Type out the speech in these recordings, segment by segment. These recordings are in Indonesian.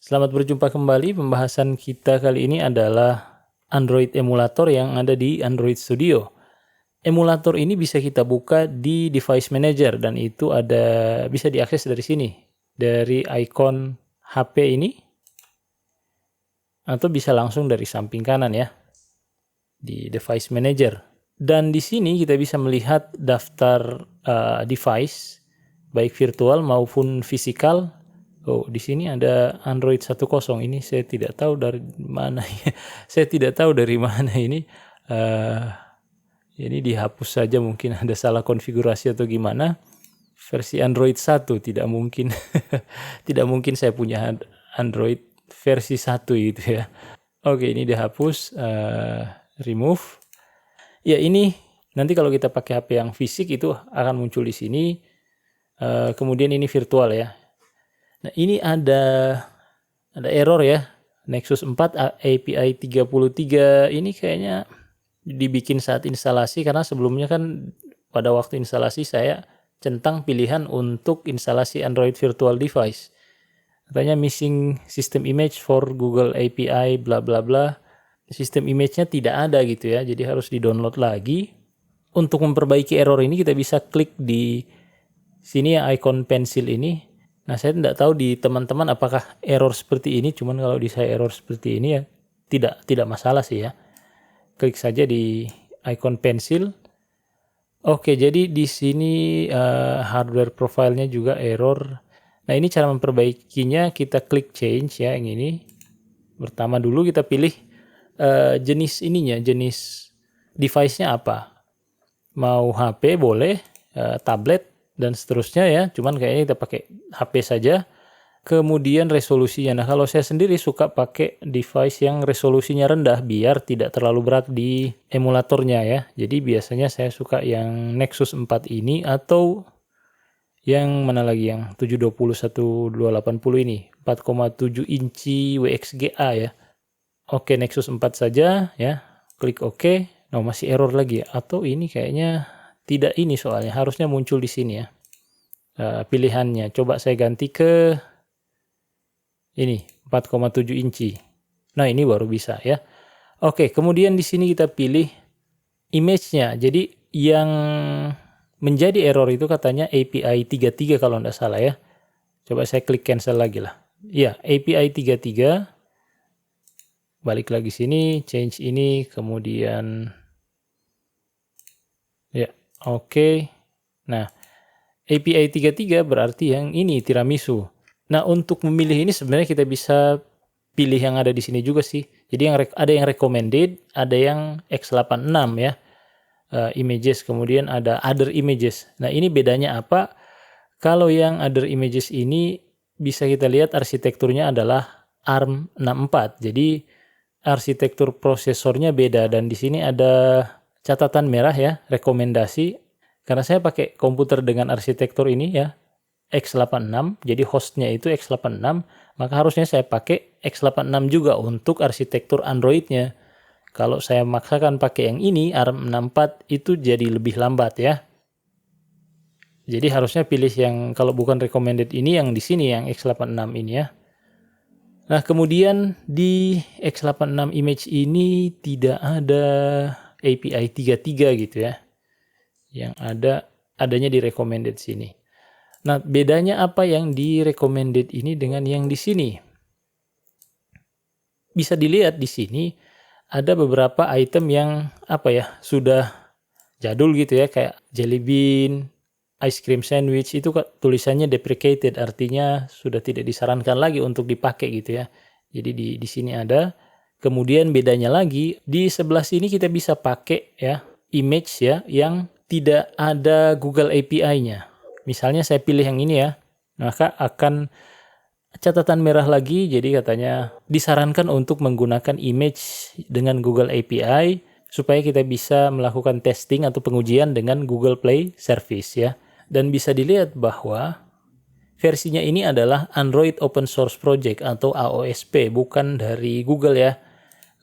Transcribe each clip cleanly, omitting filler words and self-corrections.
Selamat berjumpa kembali. Pembahasan kita kali ini adalah Android emulator yang ada di Android Studio. Emulator ini bisa kita buka di Device Manager dan itu bisa diakses dari sini, dari icon HP ini, atau bisa langsung dari samping kanan ya, di Device Manager. Dan di sini kita bisa melihat daftar device, baik virtual maupun fisikal. Oh, di sini ada Android 10. Ini saya tidak tahu dari mana ya. Saya tidak tahu dari mana ini. Ini dihapus saja, mungkin ada salah konfigurasi atau gimana. Versi Android 1 tidak mungkin. Tidak mungkin saya punya Android versi 1 itu ya. Oke, ini dihapus, remove. Ya, ini nanti kalau kita pakai HP yang fisik itu akan muncul di sini. Kemudian ini virtual ya. Nah, ini ada error ya. Nexus 4 API 33 ini kayaknya dibikin saat instalasi, karena sebelumnya kan pada waktu instalasi saya centang pilihan untuk instalasi Android Virtual Device. Katanya missing system image for Google API bla bla bla. Sistem image-nya tidak ada gitu ya. Jadi harus di-download lagi. Untuk memperbaiki error ini kita bisa klik di sini ya, icon pensil ini. Nah, saya tidak tahu di teman-teman apakah error seperti ini, cuman kalau di saya error seperti ini ya tidak masalah sih ya. Klik saja di icon pensil. Oke, jadi di sini hardware profile-nya juga error. Nah, ini cara memperbaikinya, kita klik change ya, yang ini. Pertama dulu kita pilih jenis device-nya apa. Mau HP boleh, tablet, dan seterusnya ya, cuman kayaknya kita pakai HP saja. Kemudian resolusinya, nah kalau saya sendiri suka pakai device yang resolusinya rendah biar tidak terlalu berat di emulatornya ya. Jadi biasanya saya suka yang Nexus 4 ini, atau yang mana lagi, yang 720/1280 ini, 4,7 inci WXGA ya. Oke, Nexus 4 saja ya, klik OK. Nah, masih error lagi ya, atau ini kayaknya tidak, ini soalnya harusnya muncul di sini ya pilihannya. Coba saya ganti ke ini 4,7 inci. Nah, ini baru bisa ya. Oke, kemudian di sini kita pilih image-nya. Jadi yang menjadi error itu katanya API 33 kalau tidak salah ya. Coba saya klik cancel lagi lah. Ya, API 33. Balik lagi sini, change ini, kemudian ya, oke. Nah, API 33 berarti yang ini, tiramisu. Nah, untuk memilih ini sebenarnya kita bisa pilih yang ada di sini juga sih. Jadi ada yang recommended, ada yang x86 ya, images, kemudian ada other images. Nah, ini bedanya apa? Kalau yang other images ini bisa kita lihat arsitekturnya adalah ARM64. Jadi arsitektur prosesornya beda, dan di sini ada catatan merah ya, rekomendasi. Karena saya pakai komputer dengan arsitektur ini ya, x86, jadi hostnya itu x86, maka harusnya saya pakai x86 juga untuk arsitektur Androidnya. Kalau saya maksakan pakai yang ini, ARM64, itu jadi lebih lambat ya. Jadi harusnya pilih yang, kalau bukan recommended ini, yang di sini, yang x86 ini ya. Nah, kemudian di x86 image ini tidak ada API 33 gitu ya. Yang adanya di recommended sini. Nah, bedanya apa yang di recommended ini dengan yang di sini? Bisa dilihat di sini ada beberapa item yang sudah jadul gitu ya, kayak jelly bean, ice cream sandwich, itu tulisannya deprecated, artinya sudah tidak disarankan lagi untuk dipakai gitu ya. Jadi di sini ada. Kemudian bedanya lagi, di sebelah sini kita bisa pakai ya image ya yang tidak ada Google API-nya. Misalnya saya pilih yang ini ya, maka akan catatan merah lagi. Jadi katanya disarankan untuk menggunakan image dengan Google API supaya kita bisa melakukan testing atau pengujian dengan Google Play Service ya. Dan bisa dilihat bahwa versinya ini adalah Android Open Source Project atau AOSP, bukan dari Google ya.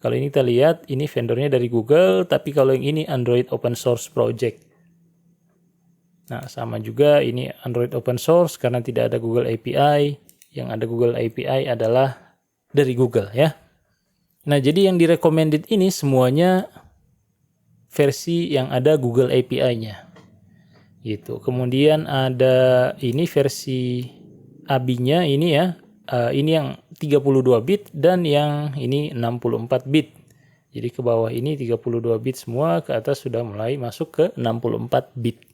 Kalau ini kita lihat, ini vendornya dari Google, tapi kalau yang ini Android Open Source Project. Nah, sama juga ini Android Open Source karena tidak ada Google API. Yang ada Google API adalah dari Google ya. Nah, jadi yang recommended ini semuanya versi yang ada Google API-nya. Gitu. Kemudian ada ini versi ABI-nya ini ya. Ini yang 32 bit dan yang ini 64 bit. Jadi ke bawah ini 32 bit semua, ke atas sudah mulai masuk ke 64 bit.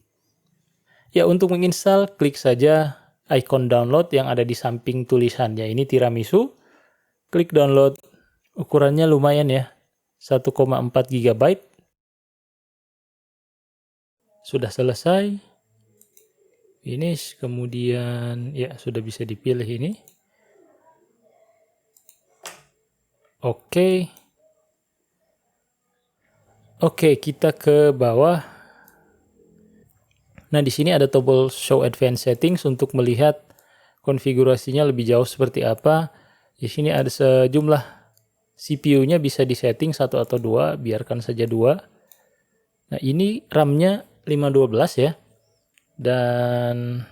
Ya, untuk menginstal klik saja icon download yang ada di samping tulisannya. Ini tiramisu. Klik download. Ukurannya lumayan ya. 1,4 GB. Sudah selesai. Finish, kemudian ya sudah bisa dipilih ini. Oke. Oke, kita ke bawah. Nah, di sini ada tombol show advanced settings untuk melihat konfigurasinya lebih jauh seperti apa. Di sini ada sejumlah CPU-nya bisa disetting 1 atau 2, biarkan saja 2. Nah, ini RAM-nya 512 ya. Dan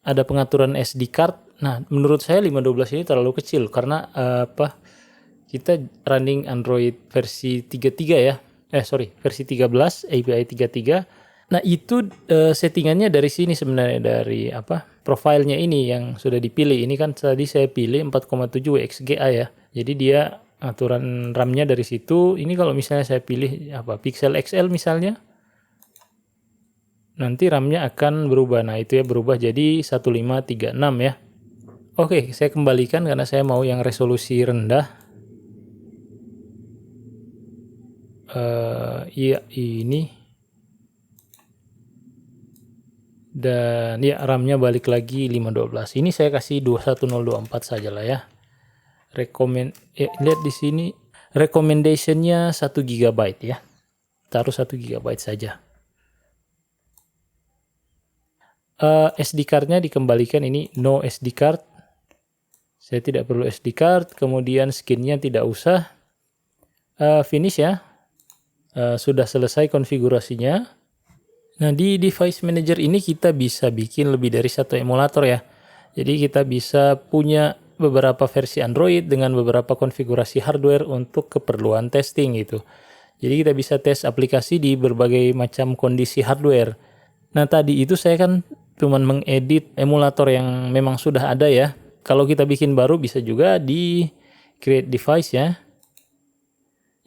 ada pengaturan SD card. Nah, menurut saya 512 ini terlalu kecil karena kita running Android versi 33 ya. Versi 13, API 33. Nah, itu settingannya dari sini sebenarnya, dari profilnya ini yang sudah dipilih. Ini kan tadi saya pilih 4,7 WXGA ya. Jadi dia aturan RAM-nya dari situ. Ini kalau misalnya saya pilih Pixel XL misalnya, nanti RAM-nya akan berubah. Nah, itu ya berubah jadi 1536 ya. Oke, saya kembalikan karena saya mau yang resolusi rendah. Iya, ini. Dan ya, RAM-nya balik lagi 512. Ini saya kasih 21024 saja lah ya. Lihat di sini. Recommendation-nya 1 GB ya. Taruh 1 GB saja. SD card-nya dikembalikan, ini no SD card. Saya tidak perlu SD card. Kemudian skin-nya tidak usah. Finish ya. Sudah selesai konfigurasinya. Nah, di device manager ini kita bisa bikin lebih dari satu emulator ya. Jadi kita bisa punya beberapa versi Android dengan beberapa konfigurasi hardware untuk keperluan testing gitu. Jadi kita bisa tes aplikasi di berbagai macam kondisi hardware. Nah, tadi itu saya kan cuman mengedit emulator yang memang sudah ada ya. Kalau kita bikin baru bisa juga di create device ya.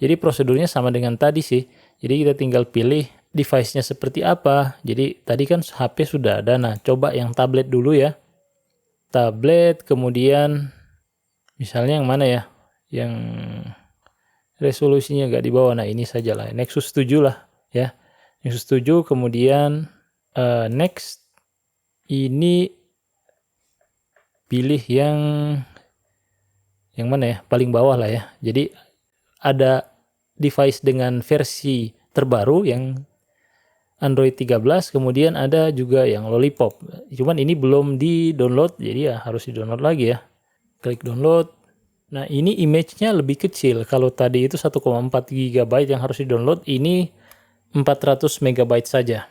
Jadi prosedurnya sama dengan tadi sih. Jadi kita tinggal pilih device-nya seperti apa. Jadi tadi kan HP sudah ada. Nah, coba yang tablet dulu ya. Tablet, kemudian misalnya yang mana ya? Yang resolusinya nggak di bawah. Nah, ini saja lah. Nexus 7 lah ya. Nexus 7, kemudian next. Ini pilih yang mana ya? Paling bawah lah ya. Jadi ada device dengan versi terbaru yang Android 13, kemudian ada juga yang Lollipop. Cuman ini belum di-download, jadi ya harus di-download lagi ya. Klik download. Nah, ini image-nya lebih kecil. Kalau tadi itu 1,4 GB yang harus di-download, ini 400 MB saja.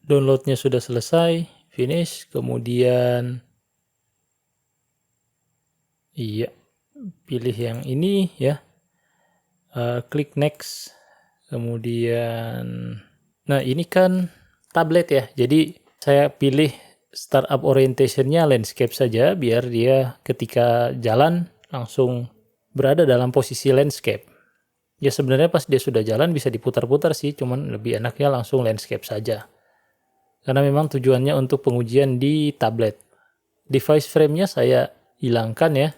Downloadnya sudah selesai, finish, kemudian iya, pilih yang ini ya. Klik next. Kemudian, nah ini kan tablet ya, jadi saya pilih startup orientation-nya landscape saja, biar dia ketika jalan langsung berada dalam posisi landscape. Ya sebenarnya pas dia sudah jalan bisa diputar-putar sih, cuman lebih enaknya langsung landscape saja. Karena memang tujuannya untuk pengujian di tablet. Device frame-nya saya hilangkan ya.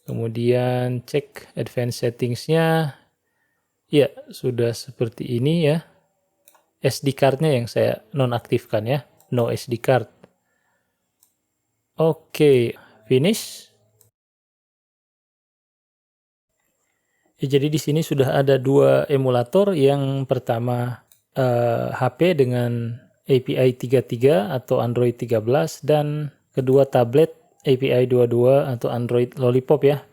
Kemudian cek advanced settings-nya. Ya, sudah seperti ini ya. SD card-nya yang saya nonaktifkan ya. No SD card. Oke, finish. Ya, jadi di sini sudah ada dua emulator. Yang pertama HP dengan API 33 atau Android 13, dan kedua tablet API 22 atau Android Lollipop ya.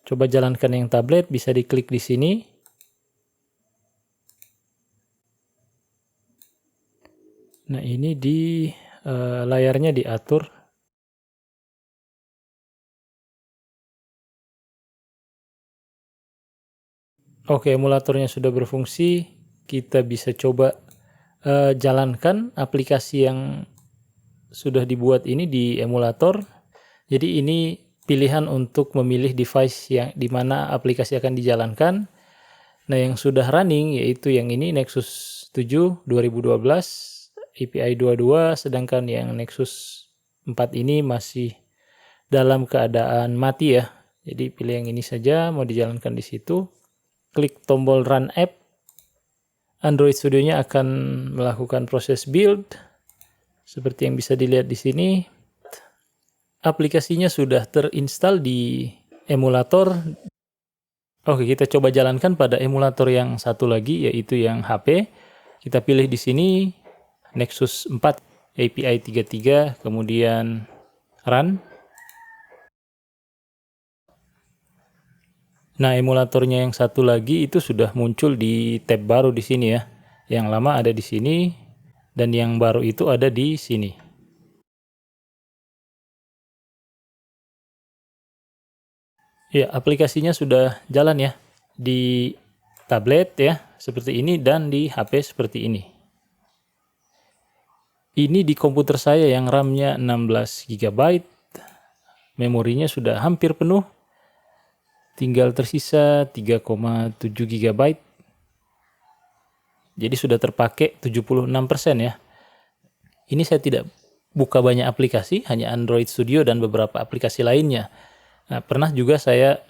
Coba jalankan yang tablet, bisa diklik di sini. Nah, ini di layarnya diatur Oke, emulatornya sudah berfungsi. Kita bisa coba jalankan aplikasi yang sudah dibuat ini di emulator. Jadi ini pilihan untuk memilih device yang di mana aplikasi akan dijalankan. Nah, yang sudah running yaitu yang ini Nexus 7 2012 API 22, sedangkan yang Nexus 4 ini masih dalam keadaan mati ya. Jadi pilih yang ini saja, mau dijalankan di situ. Klik tombol Run App. Android Studio-nya akan melakukan proses build. Seperti yang bisa dilihat di sini. Aplikasinya sudah terinstall di emulator. Oke, kita coba jalankan pada emulator yang satu lagi, yaitu yang HP. Kita pilih di sini Nexus 4 API 33, kemudian Run. Nah, emulatornya yang satu lagi itu sudah muncul di tab baru di sini ya. Yang lama ada di sini, dan yang baru itu ada di sini. Ya, aplikasinya sudah jalan ya. Di tablet ya, seperti ini, dan di HP seperti ini. Ini di komputer saya yang RAM-nya 16 GB. Memorinya sudah hampir penuh. Tinggal tersisa 3,7 GB. Jadi sudah terpakai 76% ya. Ini saya tidak buka banyak aplikasi, hanya Android Studio dan beberapa aplikasi lainnya. Nah, pernah juga saya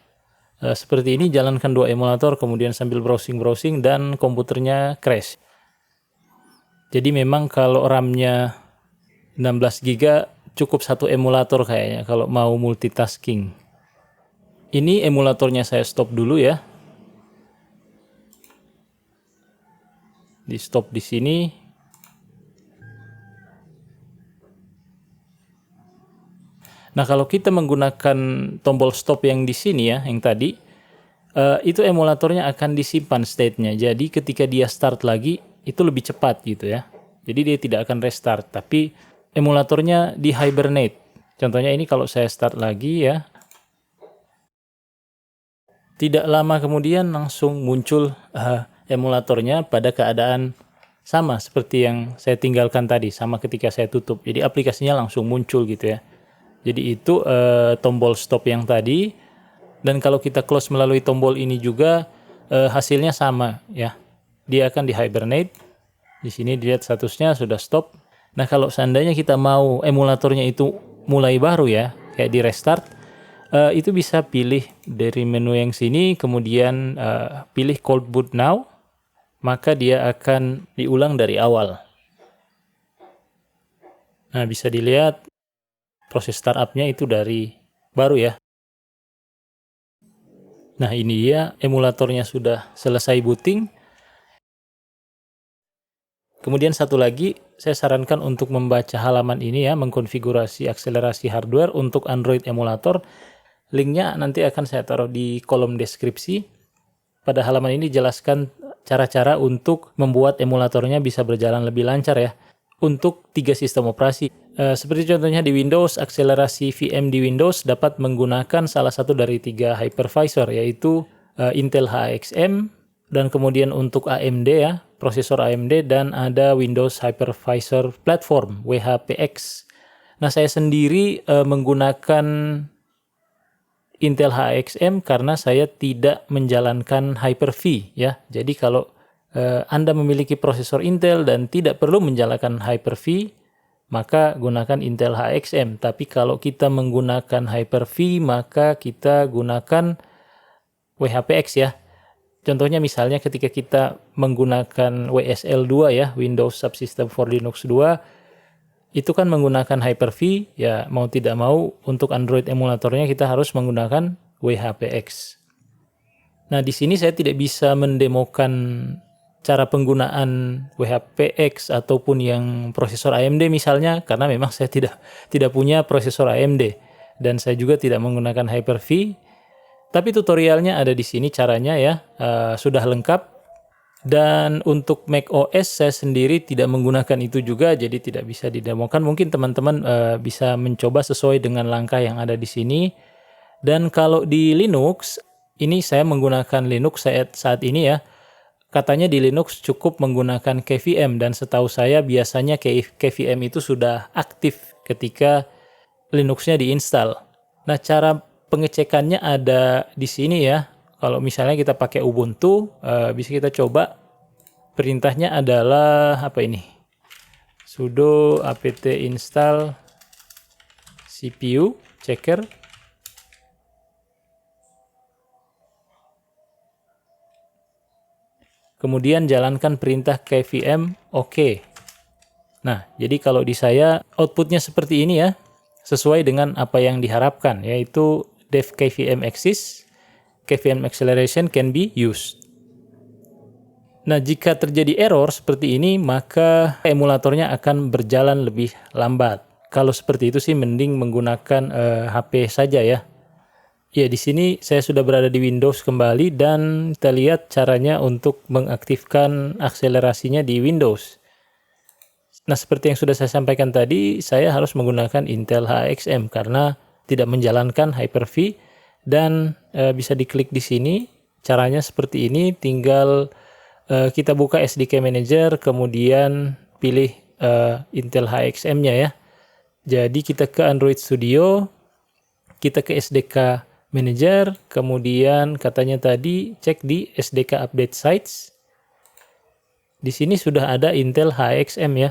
seperti ini jalankan 2 emulator, kemudian sambil browsing-browsing dan komputernya crash. Jadi memang kalau RAM-nya 16 GB cukup satu emulator kayaknya kalau mau multitasking. Ini emulatornya saya stop dulu ya. Di stop di sini. Nah, kalau kita menggunakan tombol stop yang di sini ya, yang tadi, itu emulatornya akan disimpan state-nya. Jadi ketika dia start lagi, itu lebih cepat gitu ya. Jadi dia tidak akan restart, tapi emulatornya di hibernate. Contohnya ini kalau saya start lagi ya. Tidak lama kemudian langsung muncul emulatornya pada keadaan sama seperti yang saya tinggalkan tadi, sama ketika saya tutup. Jadi aplikasinya langsung muncul gitu ya. Jadi itu tombol stop yang tadi, dan kalau kita close melalui tombol ini juga hasilnya sama ya. Dia akan di hibernate. Di sini dilihat statusnya sudah stop. Nah, kalau seandainya kita mau emulatornya itu mulai baru ya, kayak di restart, itu bisa pilih dari menu yang sini, kemudian pilih cold boot now, maka dia akan diulang dari awal. Nah, bisa dilihat proses startupnya itu dari baru ya. Nah, ini dia emulatornya sudah selesai booting. Kemudian satu lagi, saya sarankan untuk membaca halaman ini ya, mengkonfigurasi akselerasi hardware untuk Android emulator. Linknya nanti akan saya taruh di kolom deskripsi. Pada halaman ini jelaskan cara-cara untuk membuat emulatornya bisa berjalan lebih lancar ya. Untuk 3 sistem operasi. Seperti contohnya di Windows, akselerasi VM di Windows dapat menggunakan salah satu dari 3 hypervisor, yaitu Intel HXM, dan kemudian untuk AMD ya, prosesor AMD, dan ada Windows Hypervisor Platform, WHPX. Nah, saya sendiri menggunakan Intel HXM karena saya tidak menjalankan Hyper-V ya. Jadi kalau Anda memiliki prosesor Intel dan tidak perlu menjalankan Hyper-V, maka gunakan Intel HXM. Tapi kalau kita menggunakan Hyper-V, maka kita gunakan WHPX ya. Contohnya misalnya ketika kita menggunakan WSL2 ya, Windows Subsystem for Linux 2, itu kan menggunakan Hyper-V, ya mau tidak mau untuk Android emulatornya kita harus menggunakan WHPX. Nah, di sini saya tidak bisa mendemokan cara penggunaan WHPX ataupun yang prosesor AMD misalnya, karena memang saya tidak punya prosesor AMD dan saya juga tidak menggunakan Hyper-V. Tapi tutorialnya ada di sini caranya ya, sudah lengkap. Dan untuk Mac OS saya sendiri tidak menggunakan itu juga, jadi tidak bisa didemokan. Mungkin teman-teman bisa mencoba sesuai dengan langkah yang ada di sini. Dan kalau di Linux, Ini saya menggunakan Linux saat ini ya. Katanya di Linux cukup menggunakan KVM, dan setahu saya biasanya KVM itu sudah aktif ketika Linuxnya diinstal. Nah, cara pengecekannya ada di sini ya. Kalau misalnya kita pakai Ubuntu, bisa kita coba. Perintahnya adalah apa ini? Sudo apt install CPU checker. Kemudian jalankan perintah kvm OK. Nah, jadi kalau di saya outputnya seperti ini ya, sesuai dengan apa yang diharapkan, yaitu dev kvm exists, kvm acceleration can be used. Nah, jika terjadi error seperti ini, maka emulatornya akan berjalan lebih lambat. Kalau seperti itu sih mending menggunakan HP saja ya. Ya, di sini saya sudah berada di Windows kembali, dan kita lihat caranya untuk mengaktifkan akselerasinya di Windows. Nah, seperti yang sudah saya sampaikan tadi, saya harus menggunakan Intel HXM karena tidak menjalankan Hyper-V, dan bisa diklik di sini. Caranya seperti ini, tinggal kita buka SDK Manager, kemudian pilih Intel HXM-nya ya. Jadi kita ke Android Studio, kita ke SDK Manager, kemudian katanya tadi cek di SDK Update Sites. Di sini sudah ada Intel HXM ya.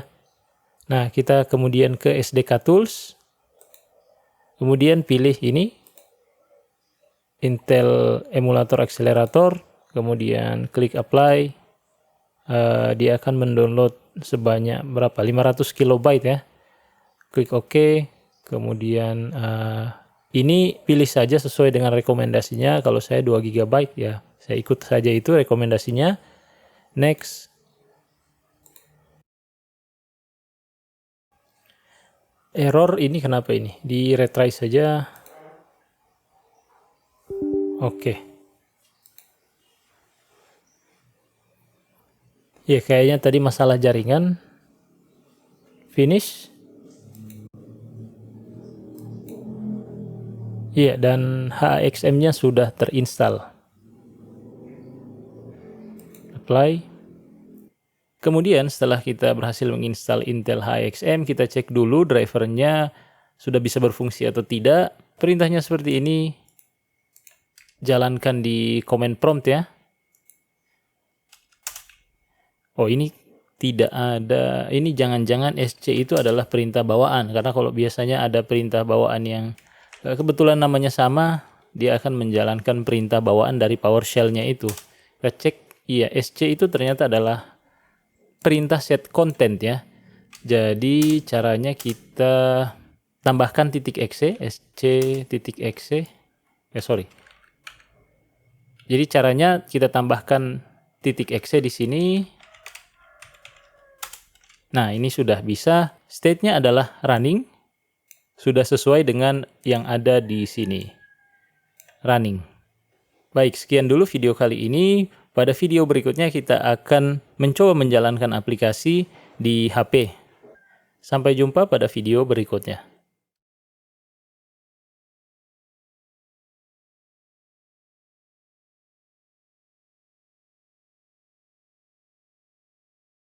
Nah, kita kemudian ke SDK Tools, kemudian pilih ini, Intel Emulator Accelerator, kemudian klik Apply. Dia akan mendownload sebanyak berapa? 500 KB ya. Klik OK, kemudian ini pilih saja sesuai dengan rekomendasinya. Kalau saya 2 GB ya, saya ikut saja itu rekomendasinya. Next. Error ini kenapa ini? Di retry saja. Oke. Ya, kayaknya tadi masalah jaringan. Finish. Iya, dan HXM-nya sudah terinstall. Apply. Kemudian setelah kita berhasil menginstal Intel HXM, kita cek dulu drivernya sudah bisa berfungsi atau tidak. Perintahnya seperti ini. Jalankan di command prompt ya. Oh, ini tidak ada. Ini jangan-jangan SC itu adalah perintah bawaan. Karena kalau biasanya ada perintah bawaan yang kebetulan namanya sama, dia akan menjalankan perintah bawaan dari PowerShell-nya itu. Kita cek, iya, SC itu ternyata adalah perintah set content ya. Jadi caranya kita tambahkan .exe, sc.exe. Jadi caranya kita tambahkan .exe di sini. Nah, ini sudah bisa. State-nya adalah running. Sudah sesuai dengan yang ada di sini. Running. Baik, sekian dulu video kali ini. Pada video berikutnya kita akan mencoba menjalankan aplikasi di HP. Sampai jumpa pada video berikutnya.